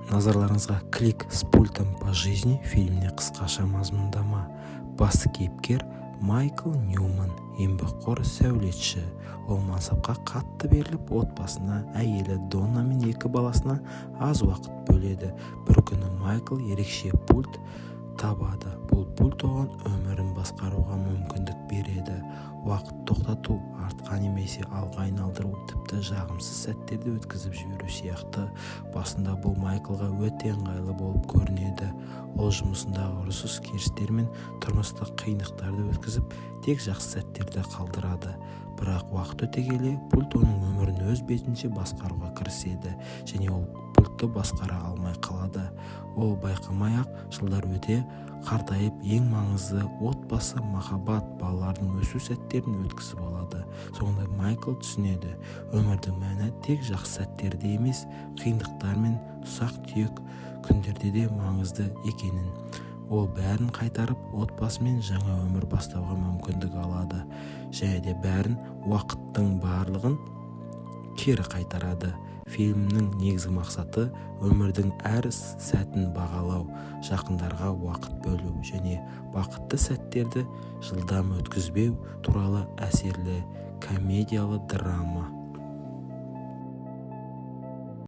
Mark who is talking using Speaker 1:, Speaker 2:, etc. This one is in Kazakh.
Speaker 1: Назарларыңызға «Клик с пультом по жизни» фильміне қысқаша мазмұндама. Басты кейіпкер Майкл Ньюман, еңбекқор сәулетші. Ол мансапқа қатты беріліп, отбасына, әйелі Донна мен 2 баласына аз уақыт бөледі. Бір күні Майкл ерекше пульт табады. Бұл пульт оған өмірін басқаруға мүмкіндік береді. Уақыт тоқтату, артқа немесе алға айналдыру, тіпті жағымсыз сәттерді өткізіп жіберу сияқты. Басында бұл Майклға өте ыңғайлы болып көрінеді. Ол жұмысындағы ұрыс керістер мен тұрмыстық қиындықтарды өткізіп, тек жақсы сәттерді қалдырады. Бірақ уақыт өте келе, пульт оның өмірін өз бетінше басқаруға кіріседі, және ол пультты басқара алмай қалады. Ол байқамай-ақ жылдар өте қартайып, ең маңызды отбасы, махаббат, балалардың өсу сәттерін өткізіп алады. Соңында Майкл түсінеді, өмірдің мәні тек жақсы сәттерде емес, қиындықтар мен ұсақ-түйек күндерде де маңызды екенін. Ол бәрін қайтарып, отбасымен жаңа өмір бастауға мүмкіндік алады, және де бәрін, уақыттың барлығын кері қайтарады. Фильмнің негізгі мақсаты өмірдің әр сәтін бағалау, жақындарға уақыт бөлу және бақытты сәттерді жылдам өткізбеу туралы әсерлі комедиялы драма.